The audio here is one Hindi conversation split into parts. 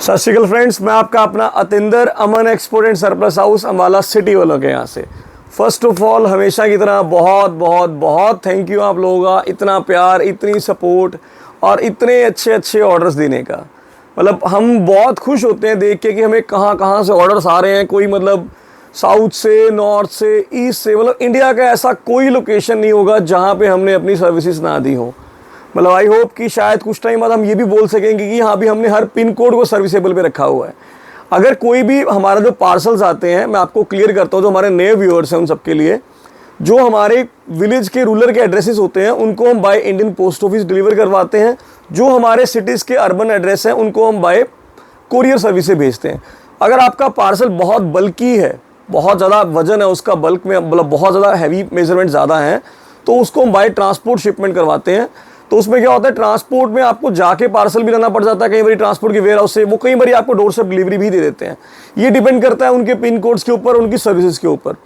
सत श्रीकाल फ्रेंड्स, मैं आपका अपना Atinder Aman export and surplus house Ambala city वालों के यहाँ से। फर्स्ट ऑफ ऑल हमेशा की तरह बहुत बहुत बहुत थैंक यू आप लोगों का, इतना प्यार, इतनी सपोर्ट और इतने अच्छे अच्छे ऑर्डर्स देने का। मतलब हम बहुत खुश होते हैं देख के कि हमें कहाँ कहाँ से ऑर्डर्स आ रहे हैं। कोई मतलब साउथ से, नॉर्थ से, ईस्ट से, मतलब इंडिया का ऐसा कोई लोकेशन नहीं होगा जहाँ पे हमने अपनी सर्विसेज ना दी हो। मतलब आई होप कि शायद कुछ टाइम बाद हम ये भी बोल सकेंगे कि हाँ भी हमने हर पिन कोड को सर्विसेबल पे रखा हुआ है। अगर कोई भी हमारा जो पार्सल्स आते हैं, मैं आपको क्लियर करता हूँ, जो हमारे नए व्यूअर्स हैं उन सबके लिए, जो हमारे विलेज के रूरल के एड्रेसेस होते हैं उनको हम by Indian post office deliver करवाते हैं। जो हमारे सिटीज़ के अर्बन एड्रेस हैं उनको हम बाय कोरियर सर्विस से भेजते हैं। अगर आपका पार्सल बहुत बल्कि है, बहुत ज़्यादा वजन है उसका, बल्क में मतलब बहुत ज़्यादा हैवी मेजरमेंट ज़्यादा है, तो उसको हम बाय ट्रांसपोर्ट शिपमेंट करवाते हैं। तो उसमें क्या होता है, ट्रांसपोर्ट में आपको जाके पार्सल भी लाना पड़ जाता है। कई बार ट्रांसपोर्ट के वेयर हाउस से वो कई बार आपको डोर स्टेप डिलीवरी भी दे देते हैं। ये डिपेंड करता है उनके पिन कोड्स के ऊपर, उनकी सर्विसेज के ऊपर।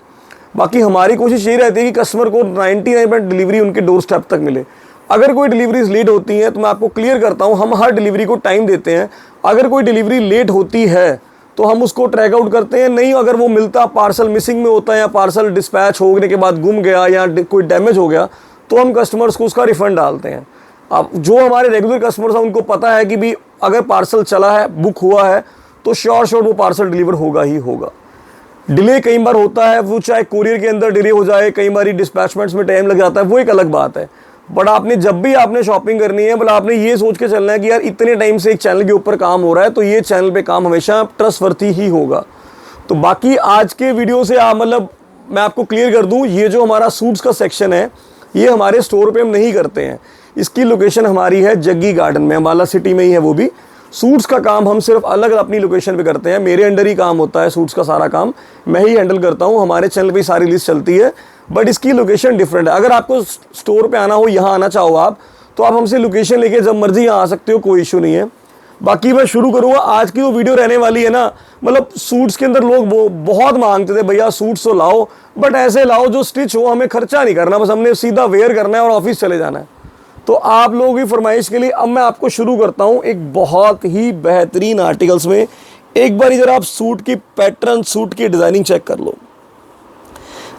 बाकी हमारी कोशिश यही रहती है कि कस्टमर को 99% डिलीवरी उनके डोर स्टेप तक मिले। अगर कोई डिलीवरीज लेट होती हैं तो मैं आपको क्लियर करता हूँ, हम हर डिलीवरी को टाइम देते हैं। अगर कोई डिलीवरी लेट होती है तो हम उसको ट्रैक आउट करते हैं। नहीं, अगर वो मिलता, पार्सल मिसिंग में होता है या पार्सल डिस्पैच होने के बाद गुम गया या कोई डैमेज हो गया, तो हम कस्टमर्स को उसका रिफंड डालते हैं। अब जो हमारे रेगुलर कस्टमर्स हैं उनको पता है कि भी अगर पार्सल चला है, बुक हुआ है, तो श्योर वो पार्सल डिलीवर होगा ही होगा। डिले कई बार होता है, वो चाहे कोरियर के अंदर डिले हो जाए, कई बार डिस्पैचमेंट्स में टाइम लग जाता है, वो एक अलग बात है। बट आपने जब भी आपने शॉपिंग करनी है, मतलब आपने ये सोच के चलना है कि यार इतने टाइम से एक चैनल के ऊपर काम हो रहा है, तो ये चैनल पे काम हमेशा ट्रस्टवर्थी ही होगा। तो बाकी आज के वीडियो से मतलब मैं आपको क्लियर कर दूँ, ये जो हमारा सूट्स का सेक्शन है, ये हमारे स्टोर पर हम नहीं करते हैं। इसकी लोकेशन हमारी है जग्गी गार्डन में, अम्बाला सिटी में ही है। वो भी सूट्स का काम हम सिर्फ अलग अपनी लोकेशन पे करते हैं। मेरे अंडर ही काम होता है, सूट्स का सारा काम मैं ही हैंडल करता हूँ। हमारे चैनल पे सारी लिस्ट चलती है, बट इसकी लोकेशन डिफरेंट है। अगर आपको स्टोर पे आना हो, यहाँ आना चाहो आप, तो आप हमसे लोकेशन लेके जब मर्जी यहाँ आ सकते हो, कोई इशू नहीं है। बाकी मैं शुरू करूँगा। आज की जो वीडियो रहने वाली है ना, मतलब सूट्स के अंदर लोग वो बहुत मांगते थे, भैया सूट्स तो लाओ, बट ऐसे लाओ जो स्टिच हो, हमें खर्चा नहीं करना, बस हमने सीधा वेयर करना है और ऑफिस चले जाना है। तो आप लोगों की फरमाइश के लिए अब मैं आपको शुरू करता हूं एक बहुत ही बेहतरीन आर्टिकल्स में। एक बार इधर आप सूट की पैटर्न, सूट की डिज़ाइनिंग चेक कर लो।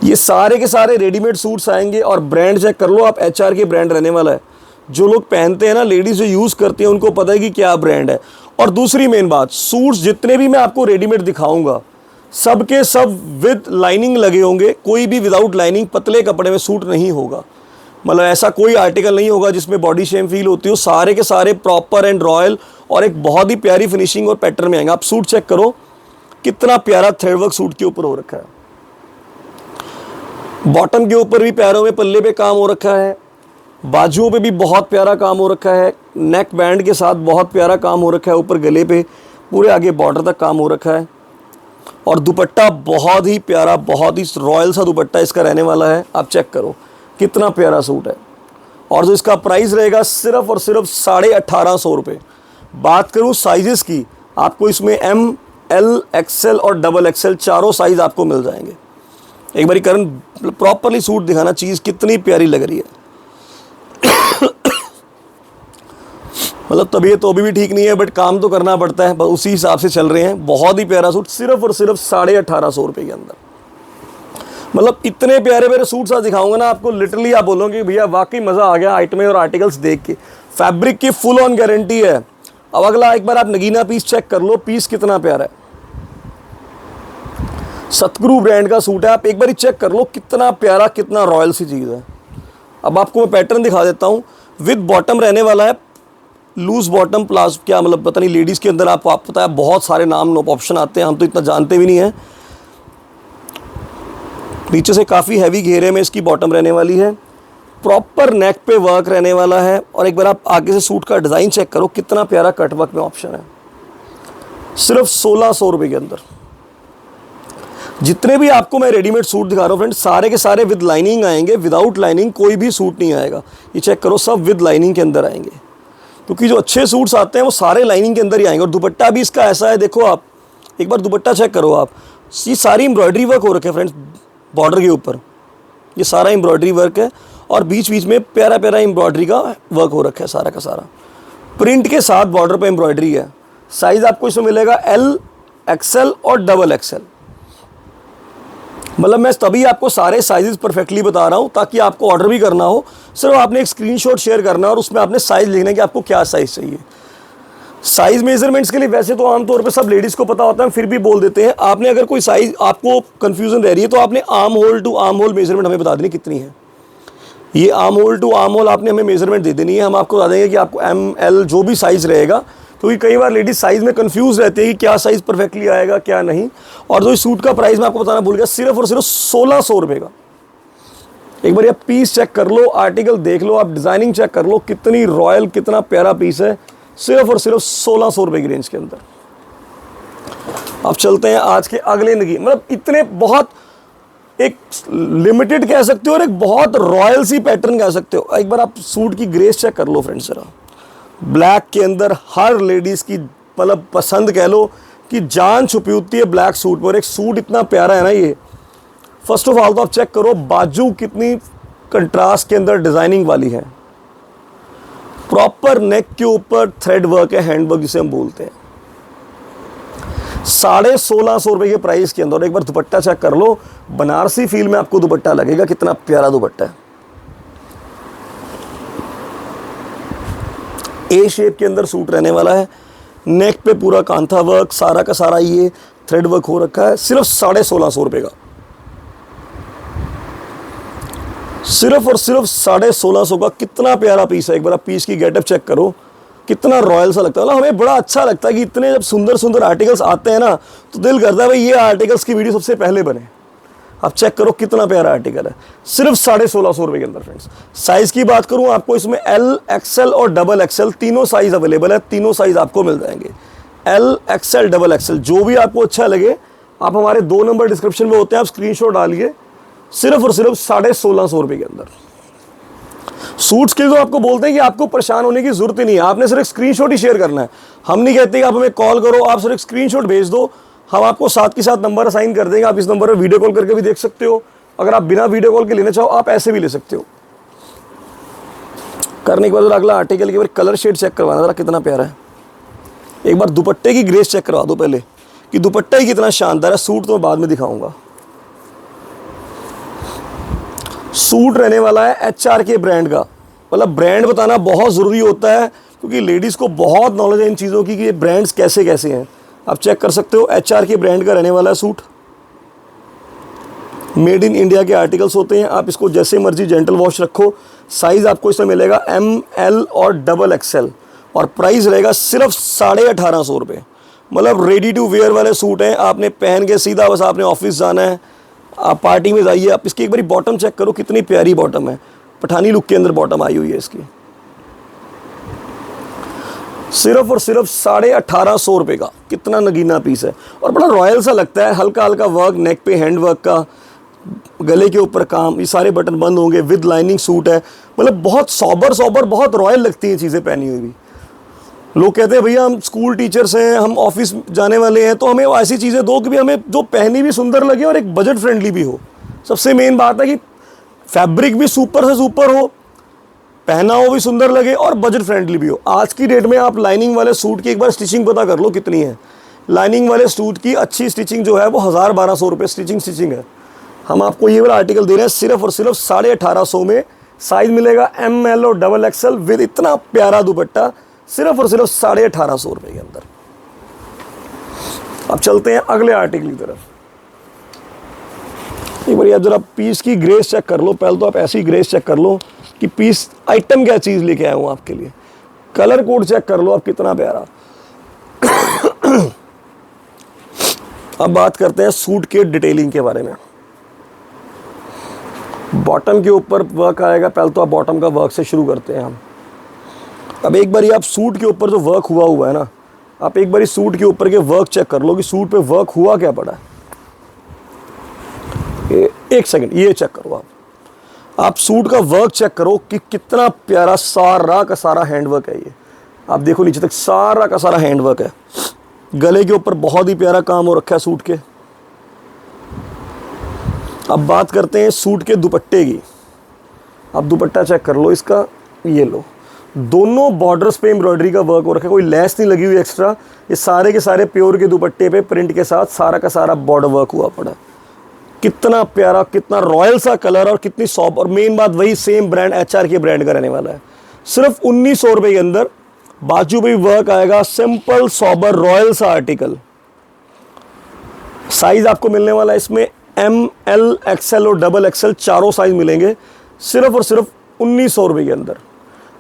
ये सारे के सारे रेडीमेड सूट्स आएंगे और ब्रांड चेक कर लो आप, HR के ब्रांड रहने वाला है। जो लोग पहनते हैं ना, लेडीज़ जो यूज़ करती हैं, उनको पता है कि क्या ब्रांड है। और दूसरी मेन बात, सूट्स जितने भी मैं आपको रेडीमेड दिखाऊंगा, सब के सब विद लाइनिंग लगे होंगे। कोई भी विदाउट लाइनिंग पतले कपड़े में सूट नहीं होगा। मतलब ऐसा कोई आर्टिकल नहीं होगा जिसमें बॉडी शेम फील होती हो। सारे के सारे प्रॉपर एंड रॉयल और एक बहुत ही प्यारी फिनिशिंग और पैटर्न में आएंगे। आप सूट चेक करो, कितना प्यारा थ्रेडवर्क सूट के ऊपर हो रखा है। बॉटम के ऊपर भी पैरों में पल्ले पे काम हो रखा है, बाजुओं पे भी बहुत प्यारा काम हो रखा है, नेक बैंड के साथ बहुत प्यारा काम हो रखा है, ऊपर गले पे पूरे आगे बॉर्डर तक काम हो रखा है। और दुपट्टा बहुत ही प्यारा, बहुत ही रॉयल सा दुपट्टा इसका रहने वाला है। आप चेक करो कितना प्यारा सूट है। और जो इसका प्राइस रहेगा सिर्फ और सिर्फ 1850 रुपये। बात करूँ साइजेस की, आपको इसमें M, L, XL और XXL चारों साइज आपको मिल जाएंगे। एक बारी करण प्रॉपरली सूट दिखाना, चीज़ कितनी प्यारी लग रही है। मतलब तबीयत तो अभी भी ठीक नहीं है, बट काम तो करना पड़ता है, बस उसी हिसाब से चल रहे हैं। बहुत ही प्यारा सूट सिर्फ और सिर्फ 1850 रुपये के अंदर। मतलब इतने प्यारे प्यारे सूट्स आज दिखाऊंगा ना आपको, लिटरली आप बोलोगे भैया वाकई मज़ा आ गया आइटमें और आर्टिकल्स देख के। फैब्रिक की फुल ऑन गारंटी है। अब अगला एक बार आप नगीना पीस चेक कर लो, पीस कितना प्यारा है। सतगुरु ब्रांड का सूट है, आप एक बार चेक कर लो कितना प्यारा, कितना रॉयल सी चीज़ है। अब आपको मैं पैटर्न दिखा देता हूँ। विद बॉटम रहने वाला है, लूज बॉटम प्लास, क्या मतलब पता नहीं, लेडीज़ के अंदर आपको पता है बहुत सारे नाम ऑप्शन आते हैं, हम तो इतना जानते भी नहीं हैं। नीचे से काफ़ी हैवी घेरे में इसकी बॉटम रहने वाली है, प्रॉपर नेक पे वर्क रहने वाला है। और एक बार आप आगे से सूट का डिज़ाइन चेक करो, कितना प्यारा कट वर्क में ऑप्शन है। सिर्फ 1600 रुपये के अंदर। जितने भी आपको मैं रेडीमेड सूट दिखा रहा हूँ फ्रेंड, सारे के सारे विद लाइनिंग आएंगे, विदाउट लाइनिंग कोई भी सूट नहीं आएगा। ये चेक करो, सब विद लाइनिंग के अंदर आएंगे, क्योंकि जो अच्छे सूट्स आते हैं वो सारे लाइनिंग के अंदर ही आएंगे। और दुपट्टा भी इसका ऐसा है, देखो आप एक बार दुपट्टा चेक करो आप, ये सारी एम्ब्रॉयडरी वर्क हो रखे हैं फ्रेंड्स बॉर्डर के ऊपर। ये सारा एम्ब्रॉयडरी वर्क है और बीच बीच में प्यारा प्यारा एम्ब्रॉयडरी का वर्क हो रखा है। सारा का सारा प्रिंट के साथ बॉर्डर पे एम्ब्रॉयडरी है। साइज आपको इसमें मिलेगा एल, एक्सएल और डबल एक्सएल। मतलब मैं तभी आपको सारे साइजेस परफेक्टली बता रहा हूँ ताकि आपको ऑर्डर भी करना हो, सिर्फ आपने एक स्क्रीनशॉट शेयर करना है और उसमें आपने साइज लिखना है कि आपको क्या साइज चाहिए। साइज मेजरमेंट्स के लिए वैसे तो आमतौर पे सब लेडीज़ को पता होता है, फिर भी बोल देते हैं। आपने अगर कोई साइज आपको कंफ्यूजन रह रही है तो आपने armhole to armhole measurement हमें बता देनी कितनी है। ये armhole to armhole आपने हमें मेजरमेंट दे देनी है, हम आपको बता देंगे कि आपको एम एल जो भी साइज़ रहेगा, क्योंकि कई बार लेडीज साइज़ में कंफ्यूज रहती है कि क्या साइज़ परफेक्टली आएगा क्या नहीं। और जो सूट का प्राइस मैं आपको बताना भूल गया, सिर्फ और सिर्फ 1600 रुपये का। एक बार आप पीस चेक कर लो, आर्टिकल देख लो, आप डिज़ाइनिंग चेक कर लो, कितनी रॉयल कितना प्यारा पीस है, सिर्फ और सिर्फ 1600 रुपये की रेंज के अंदर। अब चलते हैं आज के अगले नगीन, मतलब इतने बहुत एक लिमिटेड कह सकते हो और एक बहुत रॉयल सी पैटर्न कह सकते हो। एक बार आप सूट की ग्रेस चेक कर लो फ्रेंड्स जरा, ब्लैक के अंदर हर लेडीज़ की मतलब पसंद कह लो कि जान छुपी होती है ब्लैक सूट पर। एक सूट इतना प्यारा है ना ये, फर्स्ट ऑफ ऑल तो आप चेक करो बाजू कितनी कंट्रास्ट के अंदर डिज़ाइनिंग वाली है, प्रॉपर नेक के ऊपर थ्रेड वर्क है, हैंड वर्क जिसे हम बोलते हैं। 1650 रुपये के प्राइस के अंदर। एक बार दुपट्टा चेक कर लो, बनारसी फील में आपको दुपट्टा लगेगा, कितना प्यारा दुपट्टा है। ए शेप के अंदर सूट रहने वाला है, नेक पे पूरा कांथा वर्क, सारा का सारा ये थ्रेड वर्क हो रखा है, सिर्फ 1650 रुपये का। सिर्फ और सिर्फ 1650 का। कितना प्यारा पीस है, एक बार आप पीस की गेटअप चेक करो, कितना रॉयल सा लगता है। मतलब हमें बड़ा अच्छा लगता है कि इतने जब सुंदर सुंदर आर्टिकल्स आते हैं ना तो दिल करता है भाई ये आर्टिकल्स की वीडियो सबसे पहले बने। आप चेक करो कितना प्यारा आर्टिकल है, सिर्फ 1650 रुपये के अंदर फ्रेंड्स। साइज़ की बात करूँ आपको इसमें एल, एक्सएल और डबल एक्सएल तीनों साइज़ अवेलेबल है, तीनों साइज़ आपको मिल जाएंगे। एल, एक्सएल, डबल एक्सएल जो भी आपको अच्छा लगे, आप हमारे 2 नंबर डिस्क्रिप्शन में होते हैं, आप स्क्रीनशॉट डालिए। सिर्फ और सिर्फ 1650 रुपये के अंदर सूट्स के जो आपको बोलते हैं कि आपको परेशान होने की जरूरत ही नहीं है, आपने सिर्फ स्क्रीनशॉट ही शेयर करना है। हम नहीं कहते कि आप हमें कॉल करो, आप सिर्फ स्क्रीनशॉट भेज दो, हम आपको साथ के साथ नंबर असाइन कर देंगे। आप इस नंबर पर वीडियो कॉल करके भी देख सकते हो, अगर आप बिना वीडियो कॉल के लेना चाहो आप ऐसे भी ले सकते हो। करने के बाद अगला आर्टिकल के बार कलर शेड चेक करवाना जरा, कितना प्यारा है। एक बार दुपट्टे की ग्रेस चेक करवा दो पहले कि दुपट्टा ही कितना शानदार है। सूट तो मैं बाद में दिखाऊंगा। सूट रहने वाला है HRK ब्रांड का। मतलब ब्रांड बताना बहुत ज़रूरी होता है क्योंकि लेडीज़ को बहुत नॉलेज है इन चीज़ों की कि ये ब्रांड्स कैसे कैसे हैं। आप चेक कर सकते हो, HRK ब्रांड का रहने वाला है सूट। मेड इन इंडिया के आर्टिकल्स होते हैं, आप इसको जैसे मर्जी जेंटल वॉश रखो। साइज़ आपको इसमें मिलेगा ML और डबल XL और प्राइस रहेगा सिर्फ 1850 रुपये। मतलब रेडी टू वेयर वाले सूट हैं, आपने पहन के सीधा बस आपने ऑफिस जाना है, आप पार्टी में जाइए। आप इसकी एक बारी बॉटम चेक करो, कितनी प्यारी बॉटम है, पठानी लुक के अंदर बॉटम आई हुई है इसकी। सिर्फ और सिर्फ 1850 रुपये का। कितना नगीना पीस है और बड़ा रॉयल सा लगता है। हल्का हल्का वर्क नेक पे, हैंड वर्क का, गले के ऊपर काम, ये सारे बटन बंद होंगे, विद लाइनिंग सूट है। मतलब बहुत सॉबर बहुत रॉयल लगती हैं चीज़ें पहनी हुई भी। लोग कहते हैं भैया हम स्कूल टीचर्स हैं, हम ऑफिस जाने वाले हैं, तो हमें ऐसी चीज़ें दो कि भी हमें जो पहनी भी सुंदर लगे और एक बजट फ्रेंडली भी हो। सबसे मेन बात है कि फैब्रिक भी सुपर से सुपर हो, पहना हो भी सुंदर लगे और बजट फ्रेंडली भी हो। आज की डेट में आप लाइनिंग वाले सूट की एक बार स्टिचिंग पता कर लो कितनी है। लाइनिंग वाले सूट की अच्छी स्टिचिंग जो है वो 1000-1200 रुपये स्टिचिंग है। हम आपको ये वाला आर्टिकल दे रहे हैं सिर्फ और सिर्फ 1850 में। साइज मिलेगा ML और डबल XL विद इतना प्यारा दुपट्टा, सिर्फ और सिर्फ 1850 रुपये के अंदर। अब चलते हैं अगले आर्टिकल की तरफ। एक बार आप जरा पीस की ग्रेस चेक कर लो। पहले तो आप ऐसी ग्रेस चेक कर लो कि पीस आइटम क्या चीज़ लेके आया हूँ आपके लिए। कलर कोड चेक कर लो आप, कितना प्यारा। अब बात करते हैं सूट के डिटेलिंग के बारे में। बॉटम के ऊपर वर्क आएगा, पहले तो आप बॉटम का वर्क से शुरू करते हैं हम। अब एक बारी आप सूट के ऊपर जो वर्क हुआ है ना, आप एक बारी सूट के ऊपर के वर्क चेक कर लो कि सूट पे वर्क हुआ क्या पड़ा है। एक सेकंड ये चेक करो आप सूट का वर्क चेक करो कि कितना प्यारा सारा का सारा हैंडवर्क है। ये आप देखो नीचे तक सारा का सारा हैंडवर्क है। गले के ऊपर बहुत ही प्यारा काम हो रखा है सूट के। अब बात करते हैं सूट के दुपट्टे की। आप दुपट्टा चेक कर लो इसका, ये लो दोनों बॉर्डर्स पे एम्ब्रॉयडरी का वर्क हो रखा है, कोई लेस नहीं लगी हुई एक्स्ट्रा। ये सारे के सारे प्योर के दुपट्टे पे प्रिंट के साथ सारा का सारा बॉर्डर वर्क हुआ पड़ा है। कितना प्यारा, कितना रॉयल सा कलर और कितनी सॉफ्ट, और मेन बात वही सेम ब्रांड HR के ब्रांड का रहने वाला है। सिर्फ 1900 रुपये के अंदर बाजू पे वर्क आएगा, सिंपल सॉबर रॉयल सा आर्टिकल। साइज आपको मिलने वाला है इसमें ML XL और XXL चारों साइज मिलेंगे सिर्फ और सिर्फ 1900 रुपये के अंदर।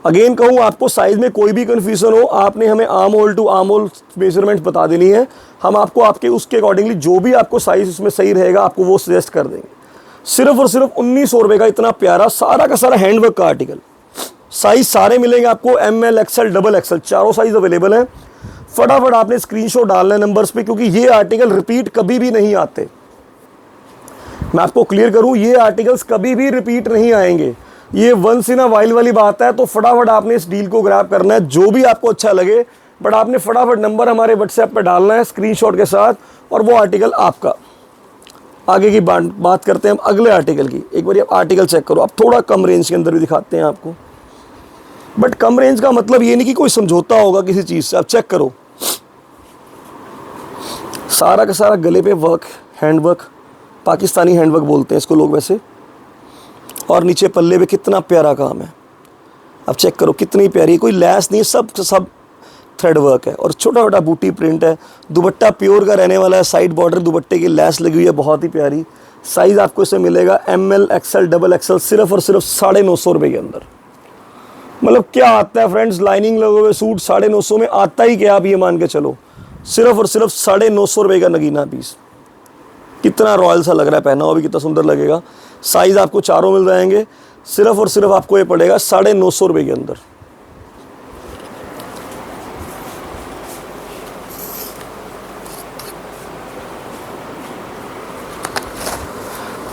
अगेन कहूँ, आपको साइज में कोई भी कन्फ्यूजन हो, आपने हमें armhole to armhole measurement बता देनी है। हम आपको आपके उसके अकॉर्डिंगली जो भी आपको साइज उसमें सही रहेगा आपको वो सजेस्ट कर देंगे। सिर्फ और सिर्फ 1900 रुपये का इतना प्यारा सारा का सारा हैंडवर्क का आर्टिकल। साइज सारे मिलेंगे आपको ML XL XXL चारों साइज अवेलेबल हैं। फटाफट आपने स्क्रीनशॉट डालना है नंबर्स पे, क्योंकि ये आर्टिकल रिपीट कभी भी नहीं आते। मैं आपको क्लियर करूं, ये आर्टिकल्स कभी भी रिपीट नहीं आएंगे। ये वंस इन अ वाइल वाली बात है। तो फटाफट आपने इस डील को ग्रैब करना है, जो भी आपको अच्छा लगे, बट आपने फटाफट नंबर हमारे व्हाट्सएप पे डालना है स्क्रीनशॉट के साथ, और वो आर्टिकल आपका। आगे की बात करते हैं हम अगले आर्टिकल की। एक बार आप आर्टिकल चेक करो। अब थोड़ा कम रेंज के अंदर भी दिखाते हैं आपको, बट कम रेंज का मतलब ये नहीं कि कोई समझौता होगा किसी चीज़ से। आप चेक करो, सारा का सारा गले पे वर्क, हैंडवर्क, पाकिस्तानी हैंडवर्क बोलते हैं इसको लोग वैसे, और नीचे पल्ले पे कितना प्यारा काम है। अब चेक करो कितनी प्यारी, कोई लैस नहीं है, सब थ्रेड वर्क है, और छोटा छोटा बूटी प्रिंट है। दुपट्टा प्योर का रहने वाला है, साइड बॉर्डर दुपट्टे की लैस लगी हुई है, बहुत ही प्यारी। साइज़ आपको इसमें मिलेगा ML XL XXL सिर्फ और सिर्फ 950 रुपये के अंदर। मतलब क्या आता है फ्रेंड्स, लाइनिंग लगे हुए सूट 950 में आता ही क्या, आप ये मान के चलो। सिर्फ और सिर्फ 950 रुपये का नगीना पीस। कितना रॉयल सा लग रहा है, पहना हुआ भी कितना सुंदर लगेगा। साइज़ आपको चारों मिल जाएंगे, सिर्फ और सिर्फ आपको ये पड़ेगा 950 रुपये के अंदर।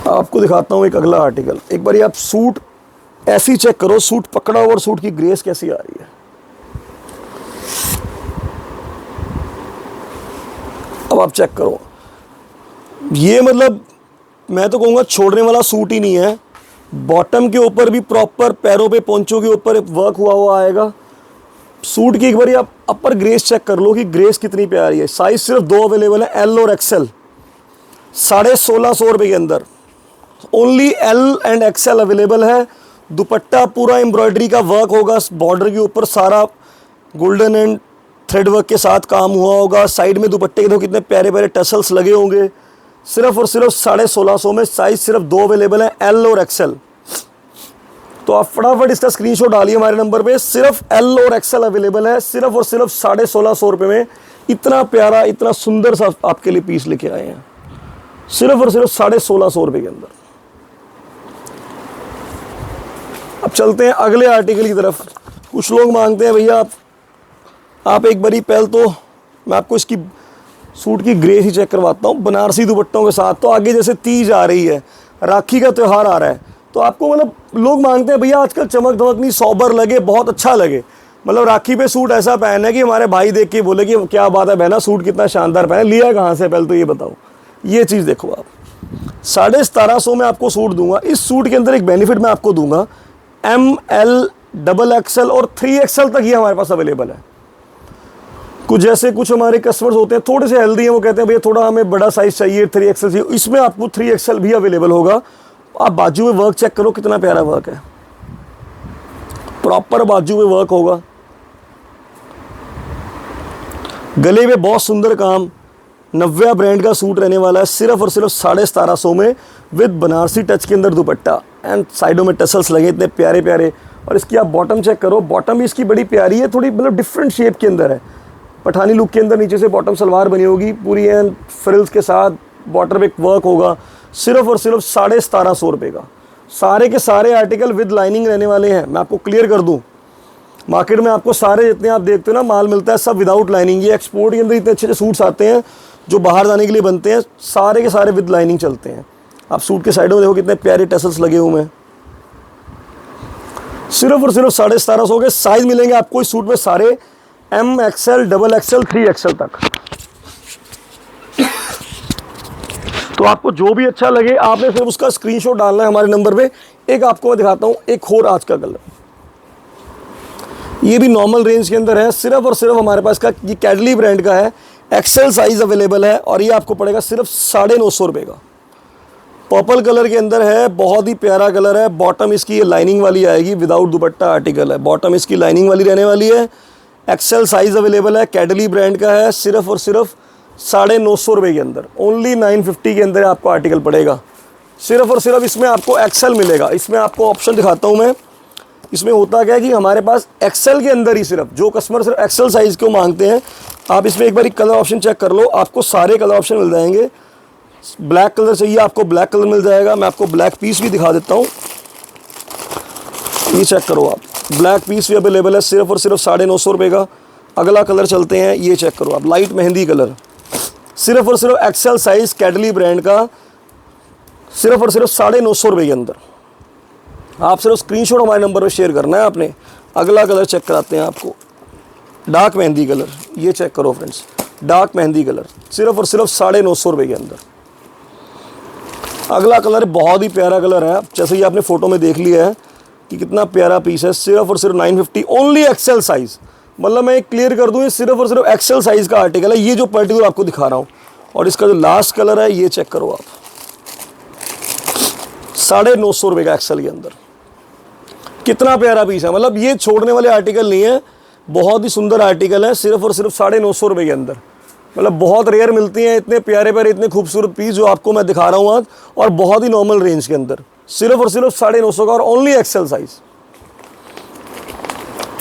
आपको दिखाता हूँ एक अगला आर्टिकल। एक बार आप सूट ऐसे ही चेक करो, सूट पकड़ा हुआ और सूट की ग्रेस कैसी आ रही है। अब आप चेक करो, ये मतलब मैं तो कहूँगा छोड़ने वाला सूट ही नहीं है। बॉटम के ऊपर भी प्रॉपर पैरों पे, पोंचों के ऊपर वर्क हुआ आएगा। सूट की एक बार आप अपर ग्रेस चेक कर लो कि ग्रेस कितनी प्यारी है। साइज सिर्फ 2 अवेलेबल है, L और XL। 1650 रुपये के अंदर only L and XL available है। दुपट्टा पूरा एम्ब्रॉयडरी का वर्क होगा, बॉर्डर के ऊपर सारा गोल्डन एंड थ्रेड वर्क के साथ काम हुआ होगा। साइड में दुपट्टे के देखो कितने प्यारे प्यारे टसल्स लगे होंगे। सिर्फ और सिर्फ 1650 में। साइज सिर्फ 2 अवेलेबल है, L और XL। तो आप फटाफट इसका स्क्रीनशॉट डालिए हमारे नंबर पे। सिर्फ L और XL अवेलेबल है, सिर्फ और सिर्फ 1650 रुपये में। इतना प्यारा, इतना सुंदर सा आपके लिए पीस लेके आए हैं, सिर्फ और सिर्फ 1650 रुपये के अंदर। अब चलते हैं अगले आर्टिकल की तरफ। कुछ लोग मांगते हैं भैया आप एक बारी पहले तो मैं आपको इसकी सूट की ग्रेस ही चेक करवाता हूँ बनारसी दुपट्टों के साथ। तो आगे जैसे तीज आ रही है, राखी का त्यौहार आ रहा है, तो आपको मतलब लोग मांगते हैं भैया आजकल चमक धमक नहीं, सॉबर लगे, बहुत अच्छा लगे। मतलब राखी पे सूट ऐसा पहना है कि हमारे भाई देख के बोले कि क्या बात है बहना, सूट कितना शानदार पहना, लिया कहाँ से पहले तो ये बताओ। ये चीज़ देखो आप, 1750 में आपको सूट दूंगा। इस सूट के अंदर एक बेनिफिट मैं आपको दूंगा, ML XXL और 3XL तक ये हमारे पास अवेलेबल है। कुछ जैसे कुछ हमारे कस्टमर्स होते हैं थोड़े से हेल्दी हैं, वो कहते हैं भैया थोड़ा हमें बड़ा साइज चाहिए, 3XL चाहिए, इसमें आपको 3XL भी अवेलेबल होगा। आप बाजू में वर्क चेक करो कितना प्यारा वर्क है, प्रॉपर बाजू में वर्क होगा। गले में बहुत सुंदर काम, नव्या ब्रांड का सूट रहने वाला है। सिर्फ और सिर्फ 1750 में विद बनारसी टच के अंदर दुपट्टा एंड साइडों में टसल्स लगे इतने प्यारे प्यारे। और इसकी आप बॉटम चेक करो, बॉटम भी इसकी बड़ी प्यारी है, थोड़ी मतलब डिफरेंट शेप के अंदर है, पठानी लुक के अंदर। नीचे से बॉटम सलवार बनी होगी पूरी एंड फ्रिल्स के साथ, बॉर्डर पे वर्क होगा। सिर्फ और सिर्फ 1750 रुपये का। सारे के सारे आर्टिकल विद लाइनिंग रहने वाले हैं। मैं आपको क्लियर कर दूं, मार्केट में आपको सारे जितने आप देखते हो ना माल मिलता है सब विदाउट लाइनिंग। ये एक्सपोर्ट के अंदर इतने अच्छे अच्छे सूट्स आते हैं जो बाहर जाने के लिए बनते हैं, सारे के सारे विद लाइनिंग चलते हैं। आप सूट के साइडों में देखो कितने प्यारे टसल्स लगे हुए हैं। सिर्फ और सिर्फ 1750 के। साइज मिलेंगे आपको इस सूट में सारे M XL XXL 3XL तक। तो आपको जो भी अच्छा लगे आपने सिर्फ उसका स्क्रीनशॉट डालना है हमारे नंबर पे। एक आपको मैं दिखाता हूं एक और आज का कलर, ये भी नॉर्मल रेंज के अंदर है, सिर्फ और सिर्फ हमारे पास का ये कैडली ब्रांड का है, एक्सेल साइज़ अवेलेबल है और ये आपको पड़ेगा सिर्फ 950 रुपये का। पर्पल कलर के अंदर है, बहुत ही प्यारा कलर है। बॉटम इसकी ये लाइनिंग वाली आएगी, विदाउट दुपट्टा आर्टिकल है, बॉटम इसकी लाइनिंग वाली रहने वाली है। एक्सेल साइज़ अवेलेबल है, कैडली ब्रांड का है, सिर्फ और सिर्फ 950 रुपये के अंदर, ओनली 950 के अंदर आपको आर्टिकल पड़ेगा। सिर्फ और सिर्फ इसमें आपको एक्सेल मिलेगा। इसमें आपको ऑप्शन दिखाता हूँ मैं, इसमें होता क्या है कि हमारे पास एक्सेल के अंदर ही सिर्फ जो कस्टमर सिर्फ एक्सेल साइज़ को मांगते हैं, आप इसमें एक बार कलर ऑप्शन चेक कर लो, आपको सारे कलर ऑप्शन मिल जाएंगे। ब्लैक कलर चाहिए आपको, ब्लैक कलर मिल जाएगा। मैं आपको ब्लैक पीस भी दिखा देता हूँ, ये चेक करो आप, ब्लैक पीस भी अवेलेबल है, सिर्फ और सिर्फ 950 रुपये का। अगला कलर चलते हैं, ये चेक करो आप, लाइट मेहंदी कलर, सिर्फ और सिर्फ एक्सेल साइज़ कैडली ब्रांड का, सिर्फ और सिर्फ 950 रुपये के अंदर। आप सिर्फ स्क्रीनशॉट हमारे नंबर पर शेयर करना है आपने। अगला कलर चेक कराते हैं आपको, डार्क मेहंदी कलर, ये चेक करो फ्रेंड्स, डार्क मेहंदी कलर, सिर्फ और सिर्फ 950 रुपये के अंदर। अगला कलर बहुत ही प्यारा कलर है, जैसे कि आपने फ़ोटो में देख लिया है कि कितना प्यारा पीस है, सिर्फ और सिर्फ 950, ओनली एक्सेल साइज़। मतलब मैं क्लियर कर दूँ, ये सिर्फ और सिर्फ एक्सेल साइज़ का आर्टिकल है, ये जो पर्टिकुलर आपको दिखा रहा हूँ। और इसका जो लास्ट कलर है, ये चेक करो आप, 950 रुपये का एक्सेल के अंदर। कितना प्यारा पीस है, मतलब ये छोड़ने वाले आर्टिकल नहीं है, बहुत ही सुंदर आर्टिकल है, सिर्फ और सिर्फ 950 रुपये के अंदर। मतलब बहुत रेयर मिलती हैं इतने प्यारे प्यारे इतने खूबसूरत पीस जो आपको मैं दिखा रहा हूँ आज, और बहुत ही नॉर्मल रेंज के अंदर, सिर्फ और सिर्फ 950 का, और ओनली एक्सेल साइज़।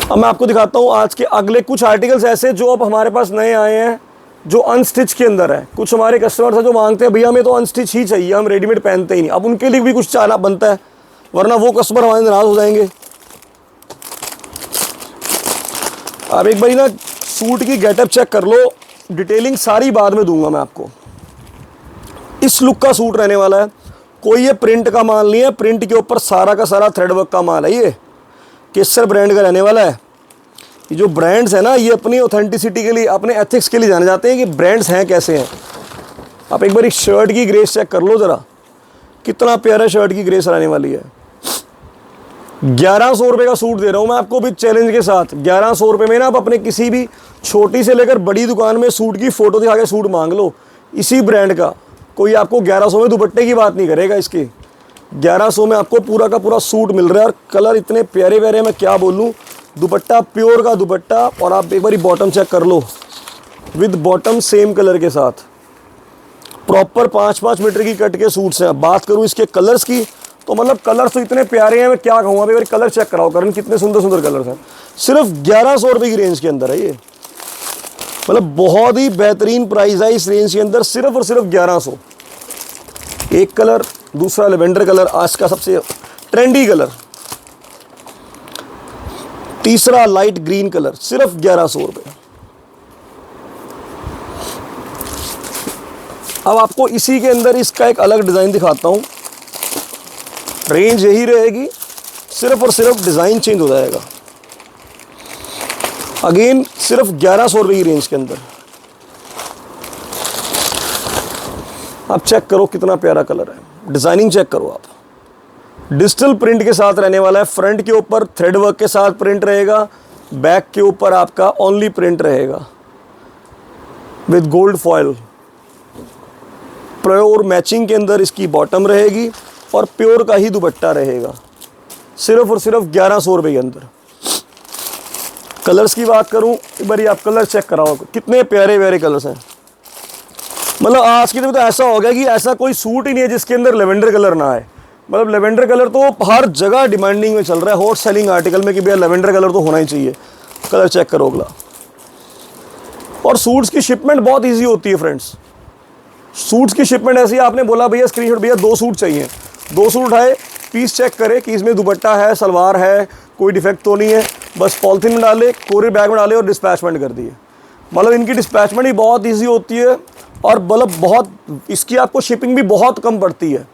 अब मैं आपको दिखाता हूँ आज के अगले कुछ आर्टिकल्स ऐसे जो अब हमारे पास नए आए हैं, जो अनस्टिच के अंदर है। कुछ हमारे कस्टमर्स हैं जो मांगते हैं भैया हमें तो अनस्टिच ही चाहिए, हम रेडीमेड पहनते ही नहीं। अब उनके लिए भी कुछ चाहना बनता है, वरना वो कस्टमर हमारे नाराज़ हो जाएंगे। अब एक बारी ना सूट की गेटअप चेक कर लो, डिटेलिंग सारी बाद में दूंगा मैं आपको। इस लुक का सूट रहने वाला है, कोई ये प्रिंट का माल नहीं है, प्रिंट के ऊपर सारा का सारा थ्रेड वर्क का माल है। ये केसर ब्रांड का रहने वाला है। ये जो ब्रांड्स है ना, ये अपनी ऑथेंटिसिटी के लिए, अपने एथिक्स के लिए जाने जाते हैं कि ब्रांड्स हैं कैसे हैं। आप एक बार शर्ट की ग्रेस चेक कर लो ज़रा, कितना प्यारा शर्ट की ग्रेस रहने वाली है। 1100 रुपये का सूट दे रहा हूँ मैं आपको भी चैलेंज के साथ। 1100 रुपये में ना आप अपने किसी भी छोटी से लेकर बड़ी दुकान में सूट की फ़ोटो दिखा के सूट मांग लो इसी ब्रांड का, कोई आपको 1100 में दुपट्टे की बात नहीं करेगा। इसके 1100 में आपको पूरा का पूरा सूट मिल रहा है, और कलर इतने प्यारे प्यारे, मैं क्या बोलूँ। दुपट्टा प्योर का दुपट्टा, और आप एक बारी बॉटम चेक कर लो, विद बॉटम सेम कलर के साथ। प्रॉपर 5-5 मीटर की कट के सूट्स हैं। बात करूँ इसके कलर्स की तो मतलब कलर्स तो इतने प्यारे हैं, मैं क्या कहूँ। अभी मेरे कलर चेक कराओ करण, कितने सुंदर सुंदर कलर्स हैं। सिर्फ 1100 रुपये की रेंज के अंदर है ये, मतलब बहुत ही बेहतरीन प्राइस है इस रेंज के अंदर, सिर्फ और सिर्फ 1100। एक कलर, दूसरा लेवेंडर कलर, आज का सबसे ट्रेंडी कलर, तीसरा लाइट ग्रीन कलर, सिर्फ 1100 रुपये। अब आपको इसी के अंदर इसका एक अलग डिज़ाइन दिखाता हूँ। रेंज यही रहेगी, सिर्फ और सिर्फ डिज़ाइन चेंज हो जाएगा। अगेन सिर्फ 1100 रुपये की रेंज के अंदर। आप चेक करो कितना प्यारा कलर है, डिज़ाइनिंग चेक करो आप। डिजिटल प्रिंट के साथ रहने वाला है, फ्रंट के ऊपर थ्रेड वर्क के साथ प्रिंट रहेगा, बैक के ऊपर आपका ओनली प्रिंट रहेगा with gold foil. Pure matching के अंदर इसकी बॉटम रहेगी और प्योर का ही दुपट्टा रहेगा, सिर्फ और सिर्फ 1100 रुपये के अंदर। कलर्स की बात करूं, एक बार आप कलर चेक कराओ, कितने प्यारे प्यारे कलर्स हैं। मतलब आज के दिन तो ऐसा हो गया कि ऐसा कोई सूट ही नहीं है जिसके अंदर लेवेंडर कलर ना आए। मतलब लेवेंडर कलर तो हर जगह डिमांडिंग में चल रहा है, हॉट सेलिंग आर्टिकल में कि भैया लेवेंडर कलर तो होना ही चाहिए। कलर चेक करो अगला। और सूट्स की शिपमेंट बहुत ईजी होती है फ्रेंड्स। सूट्स की शिपमेंट ऐसी, आपने बोला भैया स्क्रीनशॉट, भैया 2 सूट चाहिए, 2 सूट उठाए, पीस चेक करे कि इसमें दुपट्टा है, सलवार है, कोई डिफेक्ट तो नहीं है, बस पॉलिथीन में डाले, कोरियर बैग में डाले और डिस्पैचमेंट कर दिए। मतलब इनकी डिस्पैचमेंट ही बहुत ईजी होती है, और मतलब बहुत इसकी आपको शिपिंग भी बहुत कम पड़ती है।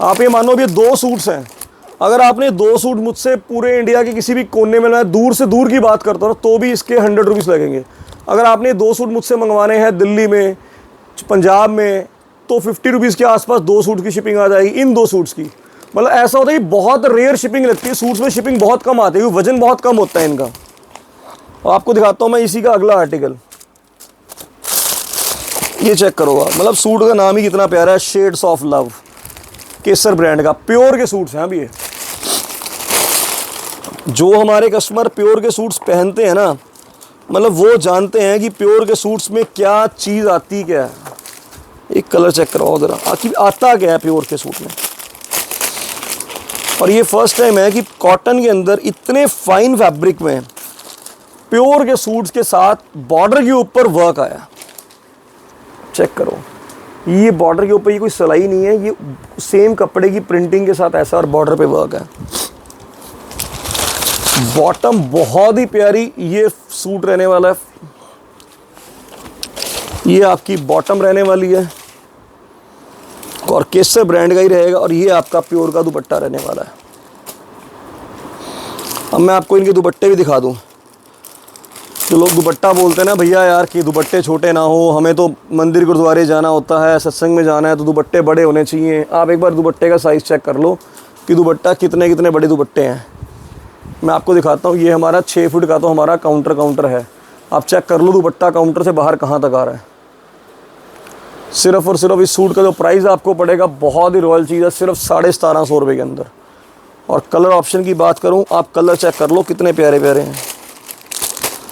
आप ये मानो ये 2 सूट्स हैं, अगर आपने 2 सूट मुझसे पूरे इंडिया के किसी भी कोने में लाए, दूर से दूर की बात करता हूँ, तो भी इसके 100 रुपीज़ लगेंगे। अगर आपने 2 सूट मुझसे मंगवाने हैं दिल्ली में, पंजाब में, तो 50 रुपीज़ के आसपास 2 सूट की शिपिंग आ जाएगी, इन 2 सूट्स की। मतलब ऐसा होता है कि बहुत रेयर शिपिंग लगती है, सूट्स में शिपिंग बहुत कम आती है, वजन बहुत कम होता है इनका। और आपको दिखाता हूँ मैं इसी का अगला आर्टिकल, ये चेक करो आप, मतलब सूट का नाम ही कितना प्यारा है, shades of love, Kesar brand का, प्योर के सूट्स हैं अभी ये। जो हमारे कस्टमर प्योर के सूट्स पहनते हैं ना, मतलब वो जानते हैं कि प्योर के सूट्स में क्या चीज़ आती क्या है। एक कलर चेक करवाओ ज़रा, आता क्या है प्योर के सूट में। और ये फर्स्ट टाइम है कि कॉटन के अंदर इतने फाइन फैब्रिक में प्योर के सूट्स के साथ बॉर्डर के ऊपर वर्क आया। चेक करो, ये बॉर्डर के ऊपर ये कोई सिलाई नहीं है, ये सेम कपड़े की प्रिंटिंग के साथ ऐसा और बॉर्डर पे वर्क है। बॉटम बहुत ही प्यारी ये सूट रहने वाला है, ये आपकी बॉटम रहने वाली है और केसर ब्रांड का ही रहेगा, और ये आपका प्योर का दुपट्टा रहने वाला है। अब मैं आपको इनके दुपट्टे भी दिखा दूं। जो लोग दुपट्टा बोलते हैं ना भैया यार कि दुपट्टे छोटे ना हो, हमें तो मंदिर गुरुद्वारे जाना होता है, सत्संग में जाना है तो दुपट्टे बड़े होने चाहिए। आप एक बार दुपट्टे का साइज़ चेक कर लो कि दुपट्टा कितने कितने बड़े दुपट्टे हैं। मैं आपको दिखाता हूँ, ये हमारा 6 फुट का तो हमारा काउंटर है। आप चेक कर लो दुपट्टा काउंटर से बाहर कहाँ तक आ रहा है। सिर्फ और सिर्फ इस सूट का जो प्राइस आपको पड़ेगा, बहुत ही रॉयल चीज़ है, सिर्फ 1750 रुपये के अंदर। और कलर ऑप्शन की बात करूँ, आप कलर चेक कर लो कितने प्यारे प्यारे हैं।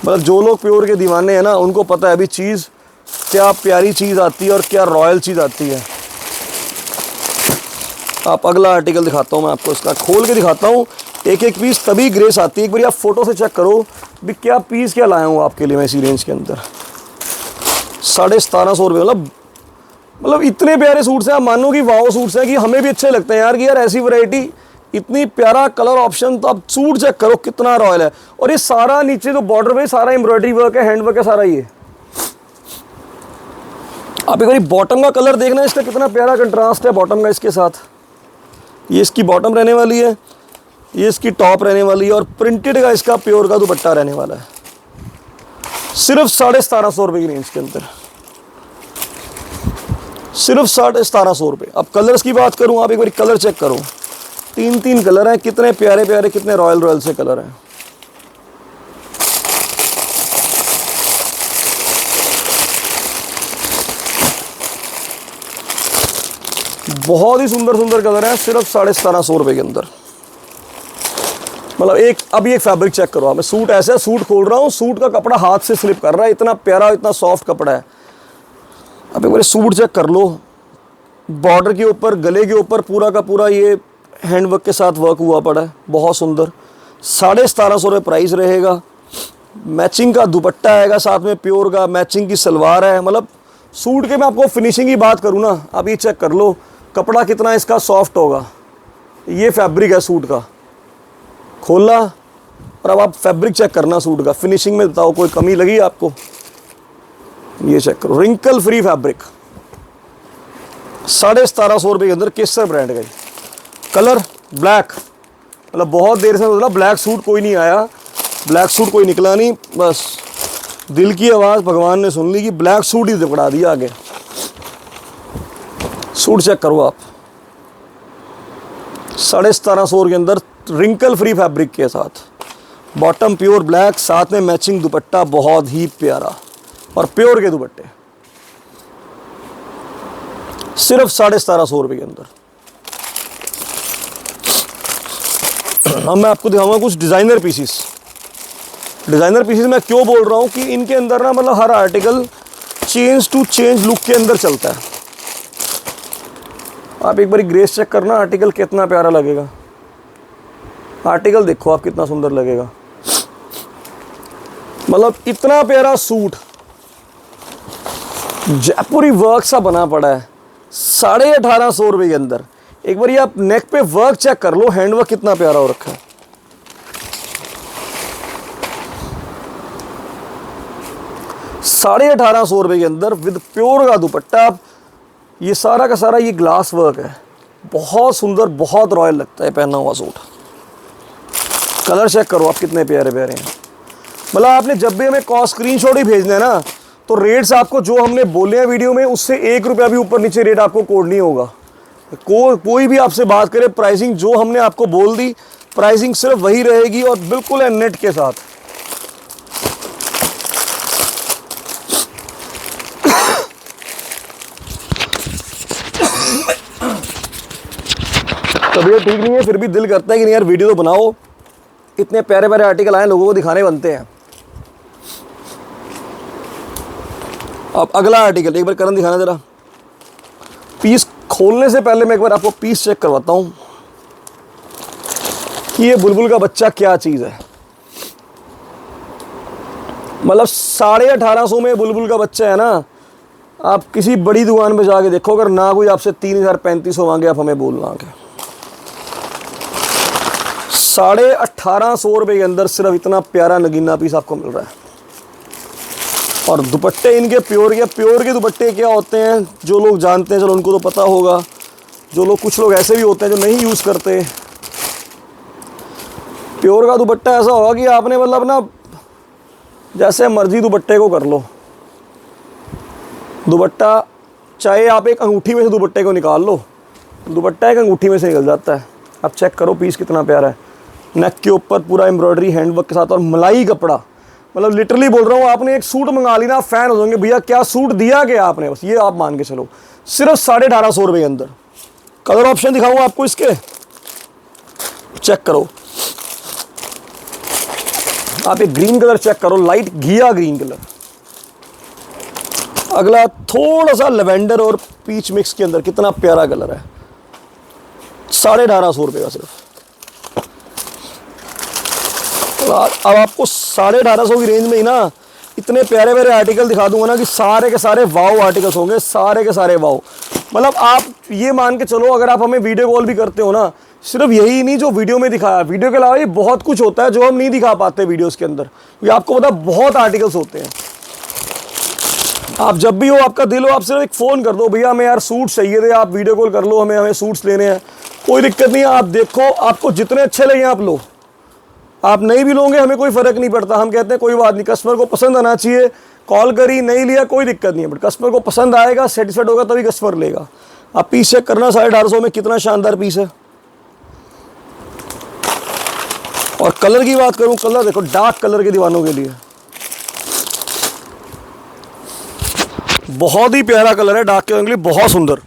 मतलब जो लोग प्योर के दीवाने हैं ना, उनको पता है अभी चीज़ क्या प्यारी चीज़ आती है और क्या रॉयल चीज़ आती है। आप अगला आर्टिकल दिखाता हूँ मैं आपको, इसका खोल के दिखाता हूँ। एक एक पीस तभी ग्रेस आती है, एक बार आप फोटो से चेक करो भी क्या पीस क्या लाया हूँ आपके लिए मैं इसी रेंज के अंदर। 1750 रुपये, मतलब इतने प्यारे सूट्स हैं, आप मानो कि वाओ सूट्स हैं कि हमें भी अच्छे लगते हैं यार कि यार ऐसी वैरायटी, इतनी प्यारा कलर ऑप्शन। तो आप सूट चेक करो कितना रॉयल है। और ये सारा नीचे जो बॉर्डर पे सारा एम्ब्रॉयडरी वर्क है, हैंड वर्क है सारा। ये आप एक बार बॉटम का कलर देखना, इसका कितना प्यारा कंट्रास्ट है बॉटम का इसके साथ। ये इसकी बॉटम रहने वाली है, ये इसकी टॉप रहने वाली है, और प्रिंटेड का इसका प्योर का दुपट्टा रहने वाला है। सिर्फ 1750 रुपये की रेंज के अंदर, सिर्फ 1750 रुपये। अब कलर्स की बात करूं, आप एक बार कलर चेक करो, 3 कलर हैं, कितने प्यारे प्यारे, कितने रॉयल से कलर हैं। बहुत ही सुंदर सुंदर कलर हैं, सिर्फ 1750 रुपये के अंदर। मतलब अभी एक फैब्रिक चेक करो आप। मैं सूट ऐसे सूट खोल रहा हूँ, सूट का कपड़ा हाथ से स्लिप कर रहा है, इतना प्यारा इतना सॉफ्ट कपड़ा है। अब एक बार सूट चेक कर लो, बॉर्डर के ऊपर गले के ऊपर पूरा का पूरा ये हैंडवर्क के साथ वर्क हुआ पड़ा है, बहुत सुंदर। 1750 रुपये प्राइस रहेगा। मैचिंग का दुपट्टा आएगा साथ में प्योर का, मैचिंग की सलवार है। मतलब सूट के मैं आपको फिनिशिंग की बात करूँ ना, आप ये चेक कर लो कपड़ा कितना इसका सॉफ्ट होगा। ये फैब्रिक है सूट का, खोलना और अब आप फैब्रिक चेक करना सूट का, फिनिशिंग में बताओ कोई कमी लगी आपको। ये चेक करो, रिंकल फ्री फैब्रिक, 1750 रुपये के अंदर, केसर ब्रांड का। कलर ब्लैक, मतलब बहुत देर से मतलब ब्लैक सूट कोई नहीं आया, ब्लैक सूट कोई निकला नहीं, बस दिल की आवाज़ भगवान ने सुन ली कि ब्लैक सूट ही पकड़ा दिया आगे। सूट चेक करो आप, 1750 के अंदर, रिंकल फ्री फैब्रिक के साथ, बॉटम प्योर ब्लैक, साथ में मैचिंग दुपट्टा बहुत ही प्यारा, और प्योर के दुपट्टे, सिर्फ 1750 रुपये के अंदर। अब मैं आपको दिखाऊंगा कुछ डिज़ाइनर पीसीस। डिज़ाइनर पीसीस मैं क्यों बोल रहा हूँ कि इनके अंदर ना मतलब हर article change to change look के अंदर चलता है। आप एक बार ग्रेस चेक करना, आर्टिकल कितना प्यारा लगेगा। आर्टिकल देखो आप कितना सुंदर लगेगा, मतलब इतना प्यारा सूट जयपुरी वर्क सा बना पड़ा है 1850 रुपये के अंदर। एक बार ये आप नेक पे वर्क चेक कर लो, हैंडवर्क कितना प्यारा हो रखा है। ₹1850 के अंदर विद प्योर का दुपट्टा। ये सारा का सारा ये ग्लास वर्क है, बहुत सुंदर, बहुत रॉयल लगता है पहना हुआ सूट। कलर चेक करो आप कितने प्यारे प्यारे हैं। मतलब आपने जब भी हमें कॉस्ट स्क्रीनशॉट ही भेजना है ना, तो रेट्स आपको जो हमने बोले हैं वीडियो में उससे 1 रुपया भी ऊपर नीचे रेट आपको कोड नहीं होगा। कोई भी आपसे बात करे, प्राइसिंग जो हमने आपको बोल दी, प्राइसिंग सिर्फ वही रहेगी और बिल्कुल है नेट के साथ। तबीयत ठीक नहीं है फिर भी दिल करता है कि नहीं यार वीडियो तो बनाओ, इतने प्यारे प्यारे आर्टिकल आए, लोगों को दिखाने बनते हैं। अब अगला आर्टिकल एक बार करण दिखाना जरा। पीस खोलने से पहले मैं एक बार आपको पीस चेक करवाता हूँ कि ये बुलबुल का बच्चा क्या चीज़ है। मतलब 1850 में बुलबुल का बच्चा है ना, आप किसी बड़ी दुकान पे जाके देखो, अगर ना कोई आपसे 3000-3500 मांगे, आप हमें बोलना आके 1850 रुपये के अंदर सिर्फ इतना प्यारा नगीना पीस आपको मिल रहा है। और दुपट्टे इनके प्योर के दुपट्टे क्या होते हैं जो लोग जानते हैं, चलो उनको तो पता होगा, जो लोग कुछ लोग ऐसे भी होते हैं जो नहीं यूज़ करते। प्योर का दुपट्टा ऐसा होगा कि आपने मतलब ना जैसे मर्जी दुपट्टे को कर लो, दुपट्टा चाहे आप एक अंगूठी में से दुपट्टे को निकाल लो, दुपट्टा एक अंगूठी में से निकल जाता है। आप चेक करो पीस कितना प्यारा है, नेक के ऊपर पूरा एम्ब्रॉयडरी हैंडवर्क के साथ और मलाई कपड़ा। मतलब लिटरली बोल रहा हूँ, आपने एक सूट मंगा ली ना, आप फैन हो जाएंगे, भैया क्या सूट दिया क्या आपने, बस ये आप मान के चलो। सिर्फ 1850 रुपये के अंदर। कलर ऑप्शन दिखाऊँ आपको इसके, चेक करो आप। एक ग्रीन कलर चेक करो, लाइट घिया ग्रीन कलर। अगला थोड़ा सा लेवेंडर और पीच मिक्स के अंदर, कितना प्यारा कलर है। 1850 रुपये का सिर्फ। अब आपको 1850 की रेंज में ही ना इतने प्यारे प्यारे आर्टिकल दिखा दूंगा ना कि सारे के सारे वाव आर्टिकल्स होंगे, सारे के सारे वाव। मतलब आप ये मान के चलो, अगर आप हमें वीडियो कॉल भी करते हो ना, सिर्फ यही नहीं जो वीडियो में दिखाया, वीडियो के अलावा ये बहुत कुछ होता है जो हम नहीं दिखा पाते वीडियोस के अंदर। ये आपको पता बहुत आर्टिकल्स होते हैं। आप जब भी हो, आपका दिल हो, आप सिर्फ एक फ़ोन कर दो, भैया हमें यार सूट चाहिए थे, आप वीडियो कॉल कर लो, हमें सूट्स लेने हैं, कोई दिक्कत नहीं है। आप देखो, आपको जितने अच्छे लगे आप लो, आप नहीं भी लोगे हमें कोई फ़र्क नहीं पड़ता। हम कहते हैं कोई बात नहीं, कस्टमर को पसंद आना चाहिए। कॉल करी नहीं लिया कोई दिक्कत नहीं है, बट कस्टमर को पसंद आएगा, सेटिस्फाइड होगा तभी कस्टमर लेगा। आप पीस चेक करना, 1850 में कितना शानदार पीस है। और कलर की बात करूं, कलर देखो, डार्क कलर के दीवानों के लिए बहुत ही प्यारा कलर है, डार्क के लिए बहुत सुंदर।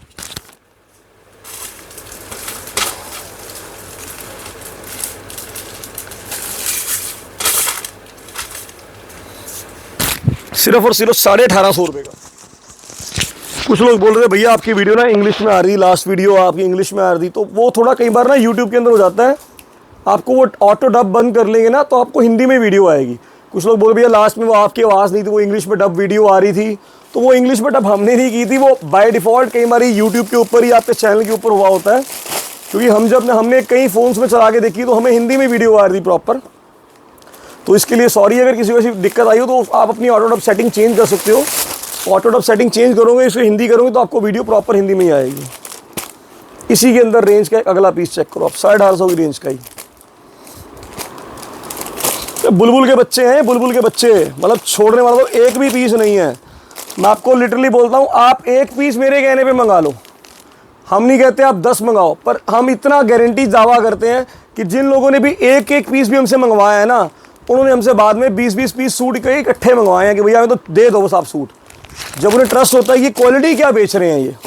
सिर्फ और सिर्फ 1850 रुपये का। कुछ लोग बोल रहे हैं भैया आपकी वीडियो ना इंग्लिश में आ रही, लास्ट वीडियो आपकी इंग्लिश में आ रही, तो वो थोड़ा कई बार ना यूट्यूब के अंदर हो जाता है, आपको वो ऑटो डब बंद कर लेंगे ना तो आपको हिंदी में वीडियो आएगी। कुछ लोग बोल भैया लास्ट में वो आपकी आवाज़ नहीं थी, वो इंग्लिश में डब वीडियो आ रही थी, तो वो इंग्लिश में डब हमने नहीं की थी, वो बाय डिफ़ॉल्ट कई बार यूट्यूब के ऊपर ही आपके चैनल के ऊपर हुआ होता है। क्योंकि हमने कई फ़ोन्स में चला के देखी तो हमें हिंदी में वीडियो आ रही थी प्रॉपर। तो इसके लिए सॉरी, अगर किसी को ऐसी दिक्कत आई हो तो आप अपनी ऑटो डब सेटिंग चेंज कर सकते हो। ऑटो डब सेटिंग चेंज करोगे, इसको हिंदी करोगे तो आपको वीडियो प्रॉपर हिंदी में ही आएगी। इसी के अंदर रेंज का अगला पीस चेक करो आप, 1850 की रेंज का ही। बुलबुल के बच्चे हैं, बुलबुल के बच्चे, मतलब छोड़ने वाला तो एक भी पीस नहीं है। मैं आपको लिटरली बोलता हूँ, आप एक पीस मेरे कहने पे मंगा लो, हम नहीं कहते आप 10 मंगाओ, पर हम इतना गारंटी दावा करते हैं कि जिन लोगों ने भी एक एक पीस भी हमसे मंगवाया है ना, उन्होंने हमसे बाद में 20-20 पीस सूट के इकट्ठे मंगवाए हैं कि भैया हमें तो दे दो बस आप सूट। जब उन्हें ट्रस्ट होता है ये क्वालिटी क्या बेच रहे हैं,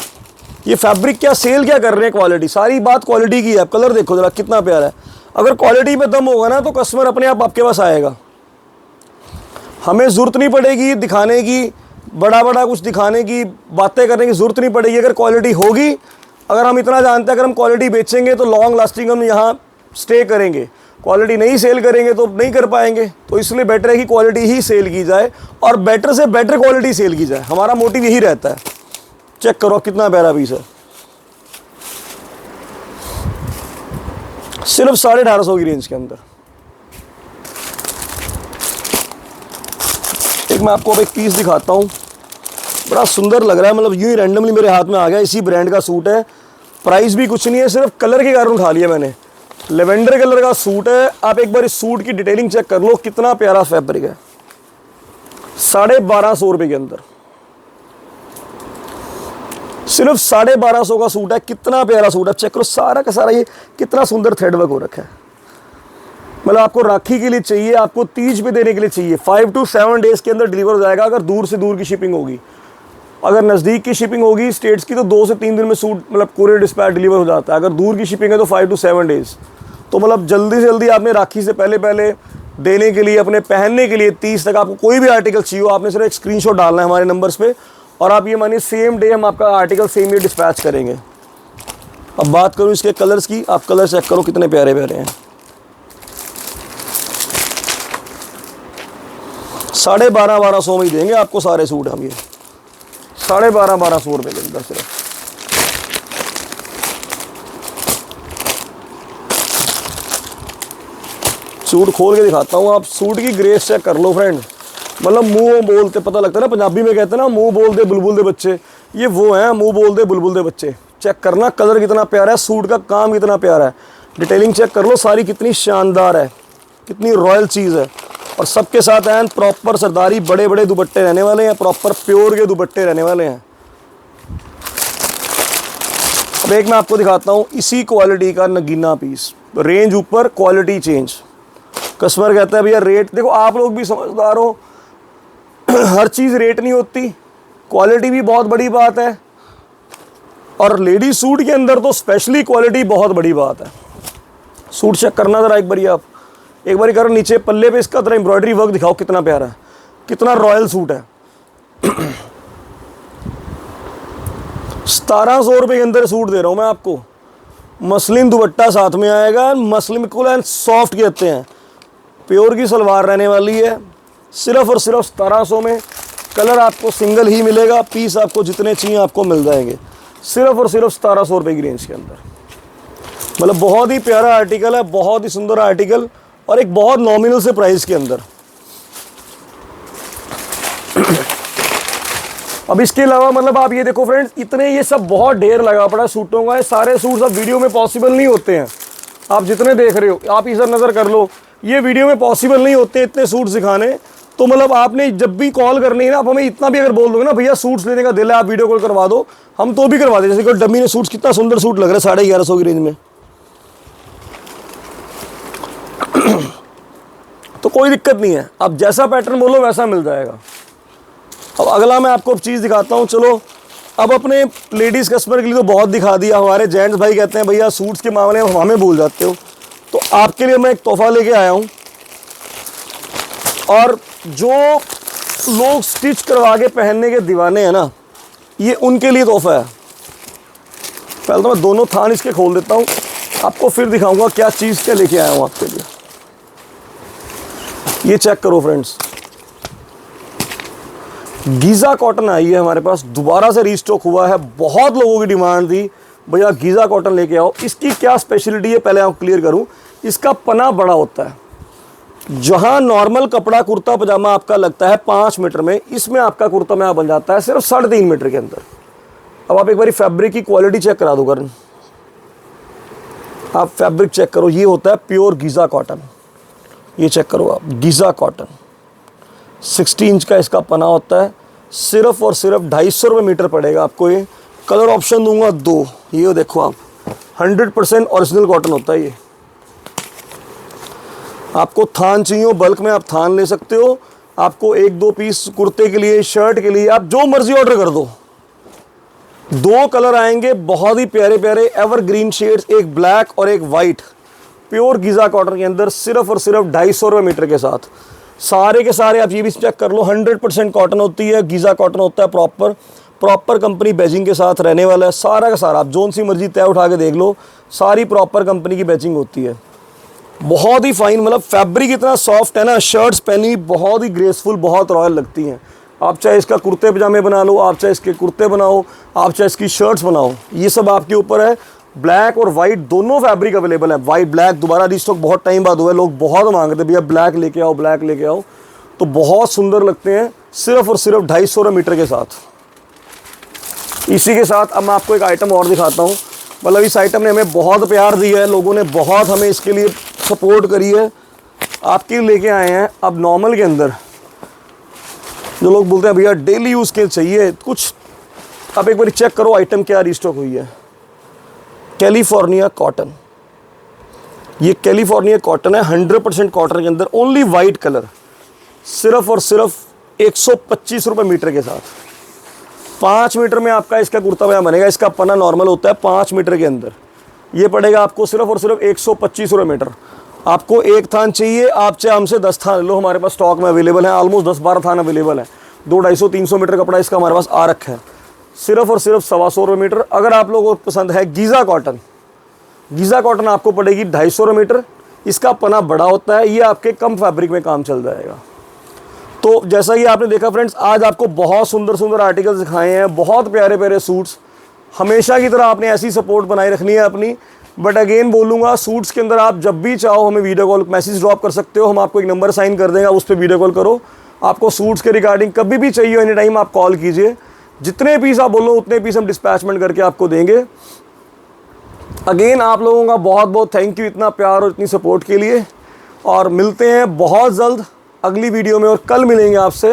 ये फैब्रिक क्या सेल क्या कर रहे हैं, क्वालिटी, सारी बात क्वालिटी की है। कलर देखो जरा कितना प्यारा है। अगर क्वालिटी पे दम होगा ना तो कस्टमर अपने आप आपके पास आएगा। हमें ज़रूरत नहीं पड़ेगी दिखाने की, बड़ा बड़ा कुछ दिखाने की, बातें करने की ज़रूरत नहीं पड़ेगी। अगर क्वालिटी होगी, अगर हम इतना जानते हैं अगर हम क्वालिटी बेचेंगे तो लॉन्ग लास्टिंग हम यहाँ स्टे करेंगे, क्वालिटी नहीं सेल करेंगे तो नहीं कर पाएंगे। तो इसलिए बेटर है कि क्वालिटी ही सेल की जाए और बेटर से बेटर क्वालिटी सेल की जाए, हमारा मोटिव यही रहता है। चेक करो कितना प्यारा पीस है, सिर्फ 1850 की रेंज के अंदर। एक मैं आपको अब एक पीस दिखाता हूँ, बड़ा सुंदर लग रहा है, मतलब यूँ ही रैंडमली मेरे हाथ में आ गया। इसी ब्रांड का सूट है, प्राइस भी कुछ नहीं है, सिर्फ कलर के कारण उठा लिया मैंने। लेवेंडर कलर का सूट है। आप एक बार इस सूट की डिटेलिंग चेक कर लो, कितना प्यारा फैब्रिक है। 1250 रुपये के अंदर सिर्फ 1250 का सूट है। कितना प्यारा सूट है, चेक करो सारा का सारा, ये कितना सुंदर थ्रेड वर्क हो रखा है। मतलब आपको राखी के लिए चाहिए, आपको तीज पे देने के लिए चाहिए, 5 to 7 डेज़ के अंदर डिलीवर हो जाएगा अगर दूर से दूर की शिपिंग होगी। अगर नज़दीक की शिपिंग होगी स्टेट्स की तो 2 से 3 दिन में सूट मतलब कोरियर डिस्पैच डिलीवर हो जाता है। अगर दूर की शिपिंग है तो 5 to 7 डेज़। तो मतलब जल्दी से जल्दी आपने राखी से पहले पहले देने के लिए, अपने पहनने के लिए 30 तक आपको कोई भी आर्टिकल चाहिए हो, आपने सिर्फ एक स्क्रीनशॉट डालना है हमारे नंबर्स पे और आप ये मानिए सेम डे हम आपका आर्टिकल सेम डे डिस्पैच करेंगे। अब बात करूँ इसके कलर्स की, आप कलर चेक करो कितने प्यारे प्यारे हैं। 1250 में ही देंगे आपको सारे सूट हम ये 1250 रुपये के अंदर सिर्फ। सूट खोल के दिखाता हूँ, आप सूट की ग्रेस चेक कर लो फ्रेंड। मतलब मुंह बोलते पता लगता है ना, पंजाबी में कहते हैं ना मुंह बोल दे बुलबुल दे बच्चे, ये वो हैं मुंह बोल दे बुलबुल दे बच्चे। चेक करना कलर कितना प्यारा है, सूट का काम कितना प्यारा है, डिटेलिंग चेक कर लो सारी कितनी शानदार है, कितनी रॉयल चीज़ है। और सबके साथ एंड प्रॉपर सरदारी बड़े बड़े दुपट्टे रहने वाले हैं, प्रॉपर प्योर के दुपट्टे रहने वाले हैं। अब एक मैं आपको दिखाता हूँ इसी क्वालिटी का नगीना पीस, रेंज ऊपर क्वालिटी चेंज। कस्टमर कहता है भैया रेट देखो, आप लोग भी समझदार हो हर चीज़ रेट नहीं होती, क्वालिटी भी बहुत बड़ी बात है और लेडी सूट के अंदर तो स्पेशली क्वालिटी बहुत बड़ी बात है। सूट चेक करना ज़रा एक बारी, आप एक बारी करो नीचे पल्ले पे इसका तरह एम्ब्रॉयडरी वर्क दिखाओ कितना प्यारा है, कितना रॉयल सूट है। 1700 रुपये के अंदर सूट दे रहा हूँ मैं आपको, मसलिन दुपट्टा साथ में आएगा, मसलिन बिल्कुल एंड सॉफ्ट कहते हैं, प्योर की सलवार रहने वाली है, सिर्फ और सिर्फ 1700 में। कलर आपको सिंगल ही मिलेगा, पीस आपको जितने चाहिए आपको मिल जाएंगे, सिर्फ और सिर्फ 1700 रुपये की रेंज के अंदर। मतलब बहुत ही प्यारा आर्टिकल है, बहुत ही सुंदर आर्टिकल और एक बहुत नॉमिनल से प्राइस के अंदर। अब इसके अलावा मतलब आप ये देखो फ्रेंड्स, इतने ये सब बहुत ढेर लगा पड़ा सूटों का, ये सारे सूट सब वीडियो में पॉसिबल नहीं होते हैं। आप जितने देख रहे हो आप इधर नज़र कर लो, ये वीडियो में पॉसिबल नहीं होते इतने सूट सिखाने। तो मतलब आपने जब भी कॉल करनी है ना, आप हमें इतना भी अगर बोल दोगे ना भैया सूट्स लेने का दिल है आप वीडियो कॉल करवा दो, हम तो भी करवा दें। जैसे कि डमी ने सूट्स, कितना सुंदर सूट लग रहा है 1150 की रेंज में, तो कोई दिक्कत नहीं है, आप जैसा पैटर्न बोलो वैसा मिल जाएगा। अब अगला मैं आपको चीज़ दिखाता हूँ। चलो अब अपने लेडीज़ कस्टमर के लिए तो बहुत दिखा दिया, हमारे जेंट्स भाई कहते हैं भैया सूट्स के मामले में हमें भूल जाते हो, तो आपके लिए मैं एक तोहफा लेके आया हूँ। और जो लोग स्टिच करवा के पहनने के दीवाने हैं ना, ये उनके लिए तोहफा है। पहले तो मैं दोनों थान इसके खोल देता हूँ, आपको फिर दिखाऊंगा क्या चीज़ क्या लेके आया हूँ आपके लिए। ये चेक करो फ्रेंड्स, गीज़ा कॉटन आई है हमारे पास, दोबारा से रीस्टॉक हुआ है, बहुत लोगों की डिमांड थी भैया गीज़ा कॉटन लेके आओ। इसकी क्या स्पेशलिटी है पहले आप क्लियर करूं, इसका पना बड़ा होता है। जहां नॉर्मल कपड़ा कुर्ता पजामा आपका लगता है 5 मीटर में, इसमें आपका कुर्ता पजामा बन जाता है सिर्फ 3.5 मीटर के अंदर। अब आप एक बार फैब्रिक की क्वालिटी चेक करा दो करण, आप फैब्रिक चेक करो, ये होता है प्योर गीज़ा कॉटन। ये चेक करो आप, गीज़ा कॉटन 60 इंच का इसका पना होता है, सिर्फ और सिर्फ 250 रुपये मीटर पड़ेगा आपको। ये कलर ऑप्शन दूंगा 2, ये देखो आप 100% ओरिजिनल कॉटन होता है ये। आपको थान चाहिए बल्क में आप थान ले सकते हो, आपको 1-2 पीस कुर्ते के लिए, शर्ट के लिए, आप जो मर्जी ऑर्डर कर दो। 2 कलर आएंगे बहुत ही प्यारे प्यारे एवरग्रीन शेड्स, एक ब्लैक और एक वाइट, प्योर गीज़ा कॉटन के अंदर, सिर्फ और सिर्फ 250 रुपये मीटर के साथ। सारे के सारे आप ये भी चेक कर लो, 100% कॉटन होती है, गीज़ा कॉटन होता है, प्रॉपर कंपनी बैजिंग के साथ रहने वाला है। सारा का सारा आप जोन सी मर्जी तय उठा के देख लो, सारी प्रॉपर कंपनी की बैजिंग होती है। बहुत ही फाइन, मतलब फैब्रिक इतना सॉफ्ट है ना, शर्ट्स पहनी बहुत ही ग्रेसफुल, बहुत रॉयल लगती हैं। आप चाहे इसका कुर्ते पजामे बना लो, आप चाहे इसके कुर्ते बनाओ, आप चाहे इसकी शर्ट्स बनाओ, ये सब आपके ऊपर है। ब्लैक और वाइट दोनों फैब्रिक अवेलेबल है। वाइट ब्लैक दोबारा रिस्टॉक बहुत टाइम बाद हुआ है, लोग बहुत मांग रहे थे भैया ब्लैक लेके आओ, ब्लैक लेके आओ, तो बहुत सुंदर लगते हैं, सिर्फ और सिर्फ 250 रुपये मीटर के साथ। इसी के साथ अब मैं आपको एक आइटम और दिखाता हूँ। मतलब इस आइटम ने हमें बहुत प्यार दिया है, लोगों ने बहुत हमें इसके लिए सपोर्ट करी है। आपके लेके आए हैं अब नॉर्मल के अंदर, जो लोग बोलते हैं भैया डेली यूज़ के चाहिए कुछ, आप एक बार चेक करो आइटम क्या रिस्टॉक हुई है। कैलिफोर्निया कॉटन, ये कैलिफोर्निया कॉटन है, 100% कॉटन के अंदर, ओनली वाइट कलर, सिर्फ और सिर्फ 125 रुपये मीटर के साथ। 5 मीटर में आपका इसका कुर्ता पजामा बनेगा। इसका पन्ना नॉर्मल होता है 5 मीटर के अंदर। ये पड़ेगा आपको सिर्फ और सिर्फ 125 रुपये मीटर। आपको एक थान चाहिए, आप चाहे हमसे 10 थान लो, हमारे पास स्टॉक में अवेलेबल है। ऑलमोस्ट 10-12 थान अवेलेबल है। 200-250-300 मीटर कपड़ा इसका हमारे पास आ रखा है, सिर्फ और सिर्फ 125 रुपये मीटर। अगर आप लोगों को पसंद है गीज़ा कॉटन, गीज़ा कॉटन आपको पड़ेगी 250 रुपये मीटर। इसका पना बड़ा होता है, ये आपके कम फैब्रिक में काम चल जाएगा। तो जैसा कि आपने देखा फ्रेंड्स, आज आपको बहुत सुंदर सुंदर आर्टिकल्स दिखाए हैं, बहुत प्यारे प्यारे सूट्स। हमेशा की तरह आपने ऐसी सपोर्ट बनाए रखनी है अपनी। बट अगेन बोलूँगा, सूट्स के अंदर आप जब भी चाहो हमें वीडियो कॉल मैसेज ड्रॉप कर सकते हो। हम आपको एक नंबर साइन कर देंगे, उस पर वीडियो कॉल करो। आपको सूट्स के रिगार्डिंग कभी भी चाहिए, एनी टाइम आप कॉल कीजिए। जितने पीस आप बोलो उतने पीस हम डिस्पैचमेंट करके आपको देंगे। अगेन आप लोगों का बहुत बहुत थैंक यू इतना प्यार और इतनी सपोर्ट के लिए। और मिलते हैं बहुत जल्द अगली वीडियो में। और कल मिलेंगे आपसे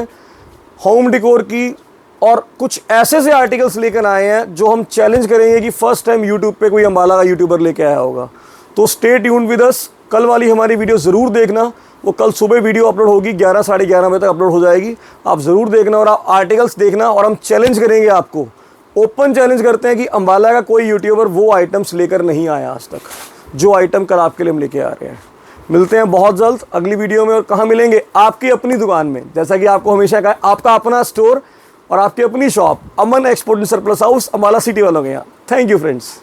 होम डेकोर की और कुछ ऐसे से आर्टिकल्स लेकर आए हैं जो हम चैलेंज करेंगे कि फर्स्ट टाइम यूट्यूब पे कोई अम्बाला का यूट्यूबर लेके आया होगा। तो स्टे ट्यून्ड विद अस। कल वाली हमारी वीडियो ज़रूर देखना। वो कल सुबह वीडियो अपलोड होगी, 11-11:30 बजे तक अपलोड हो जाएगी। आप ज़रूर देखना और आप आर्टिकल्स देखना। और हम चैलेंज करेंगे आपको, ओपन चैलेंज करते हैं कि अम्बाला का कोई यूट्यूबर वो आइटम्स लेकर नहीं आया आज तक, जो आइटम कल आपके लिए हम लेके आ रहे हैं। मिलते हैं बहुत जल्द अगली वीडियो में। और कहाँ मिलेंगे? आपकी अपनी दुकान में। जैसा कि आपको हमेशा कहा, आपका अपना स्टोर और आपकी अपनी shop, Aman export and surplus house, Ambala city वालों के यहाँ। Thank you friends.